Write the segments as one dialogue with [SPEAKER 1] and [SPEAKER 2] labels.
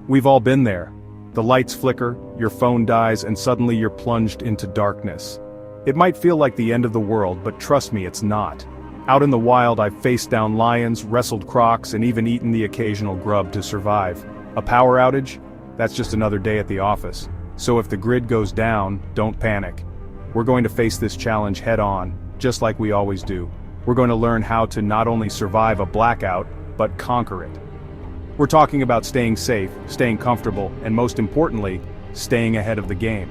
[SPEAKER 1] We've all been there. The lights flicker, your phone dies, and suddenly you're plunged into darkness. It might feel like the end of the world, but trust me, it's not. Out in the wild, I've faced down lions, wrestled crocs, and even eaten the occasional grub to survive. A power outage? That's just another day at the office. So if the grid goes down, don't panic. We're going to face this challenge head on, just like we always do. We're going to learn how to not only survive a blackout, but conquer it. We're talking about staying safe, staying comfortable, and most importantly, staying ahead of the game.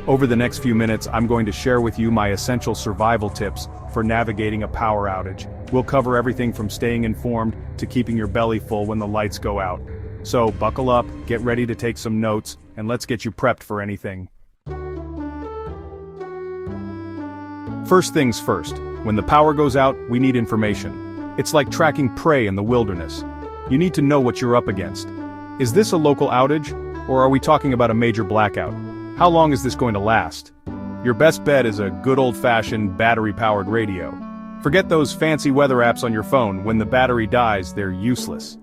[SPEAKER 1] Over the next few minutes, I'm going to share with you my essential survival tips for navigating a power outage. We'll cover everything from staying informed to keeping your belly full when the lights go out. So buckle up, get ready to take some notes, and let's get you prepped for anything. First things first, when the power goes out, we need information. It's like tracking prey in the wilderness. You need to know what you're up against. Is this a local outage, or are we talking about a major blackout? How long is this going to last? Your best bet is a good old-fashioned battery-powered radio. Forget those fancy weather apps on your phone. When the battery dies, they're useless.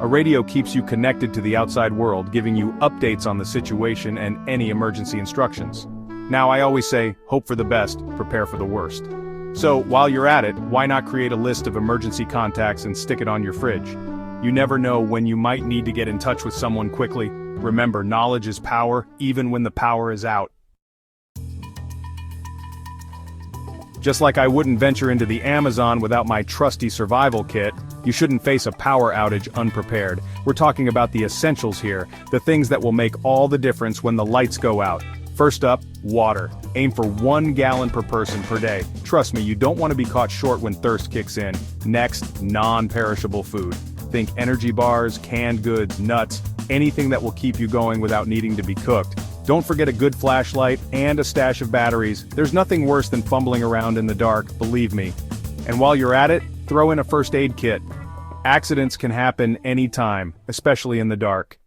[SPEAKER 1] A radio keeps you connected to the outside world, giving you updates on the situation and any emergency instructions. Now, I always say, hope for the best, prepare for the worst. So, while you're at it, why not create a list of emergency contacts and stick it on your fridge? You never know when you might need to get in touch with someone quickly. Remember, knowledge is power, even when the power is out. Just like I wouldn't venture into the Amazon without my trusty survival kit, you shouldn't face a power outage unprepared. We're talking about the essentials here, the things that will make all the difference when the lights go out. First up, water. Aim for 1 gallon per person per day. Trust me, you don't want to be caught short when thirst kicks in. Next, non-perishable food. Think energy bars, canned goods, nuts, anything that will keep you going without needing to be cooked. Don't forget a good flashlight and a stash of batteries. There's nothing worse than fumbling around in the dark, believe me. And while you're at it, throw in a first aid kit. Accidents can happen anytime, especially in the dark.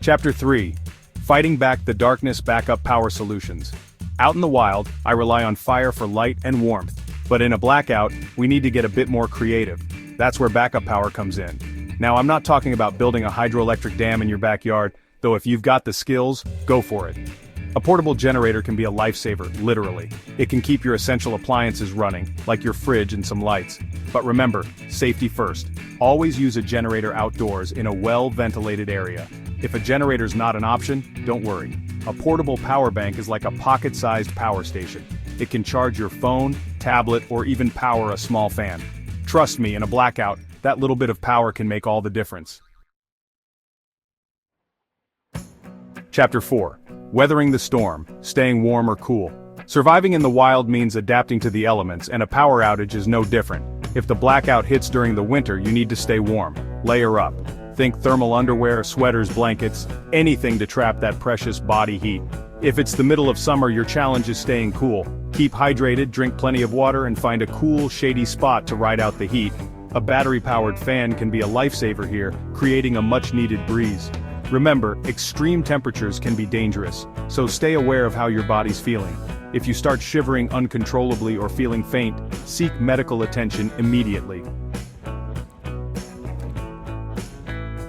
[SPEAKER 1] Chapter 3. Fighting back the darkness backup power solutions. Out in the wild, I rely on fire for light and warmth. But in a blackout, we need to get a bit more creative. That's where backup power comes in. Now, I'm not talking about building a hydroelectric dam in your backyard, though if you've got the skills, go for it. A portable generator can be a lifesaver, literally. It can keep your essential appliances running, like your fridge and some lights. But remember, safety first. Always use a generator outdoors in a well-ventilated area. If a generator's not an option, don't worry. A portable power bank is like a pocket-sized power station. It can charge your phone, tablet, or even power a small fan. Trust me, in a blackout, that little bit of power can make all the difference. Chapter 4. Weathering the storm, staying warm or cool. Surviving in the wild means adapting to the elements, and a power outage is no different. If the blackout hits during the winter, you need to stay warm. Layer up. Think thermal underwear, sweaters, blankets, anything to trap that precious body heat. If it's the middle of summer, your challenge is staying cool. Keep hydrated, drink plenty of water, and find a cool, shady spot to ride out the heat. A battery-powered fan can be a lifesaver here, creating a much-needed breeze. Remember, extreme temperatures can be dangerous, so stay aware of how your body's feeling. If you start shivering uncontrollably or feeling faint, seek medical attention immediately.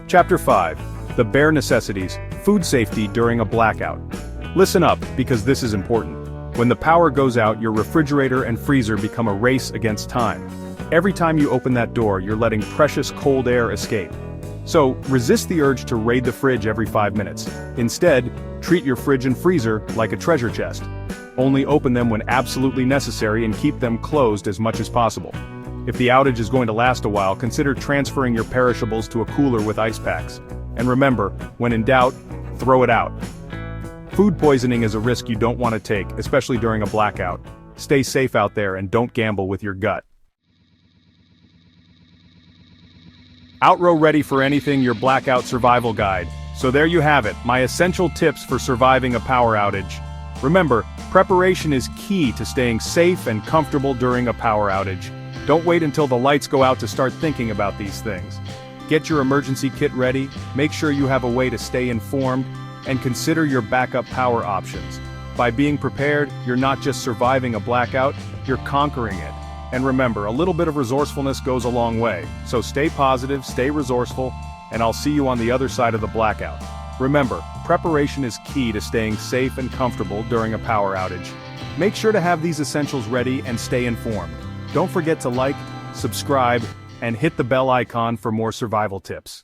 [SPEAKER 1] Chapter 5. The bare necessities, food safety during a blackout. Listen up, because this is important. When the power goes out, your refrigerator and freezer become a race against time. Every time you open that door, you're letting precious cold air escape. So, resist the urge to raid the fridge every 5 minutes. Instead, treat your fridge and freezer like a treasure chest. Only open them when absolutely necessary and keep them closed as much as possible. If the outage is going to last a while, consider transferring your perishables to a cooler with ice packs. And remember, when in doubt, throw it out. Food poisoning is a risk you don't want to take, especially during a blackout. Stay safe out there and don't gamble with your gut. Outrow ready for anything, your blackout survival guide. So there you have it, my essential tips for surviving a power outage. Remember, preparation is key to staying safe and comfortable during a power outage. Don't wait until the lights go out to start thinking about these things. Get your emergency kit ready, make sure you have a way to stay informed, and consider your backup power options. By being prepared, you're not just surviving a blackout, you're conquering it. And remember, a little bit of resourcefulness goes a long way, so stay positive, stay resourceful, and I'll see you on the other side of the blackout. Remember, preparation is key to staying safe and comfortable during a power outage. Make sure to have these essentials ready and stay informed. Don't forget to like, subscribe, and hit the bell icon for more survival tips.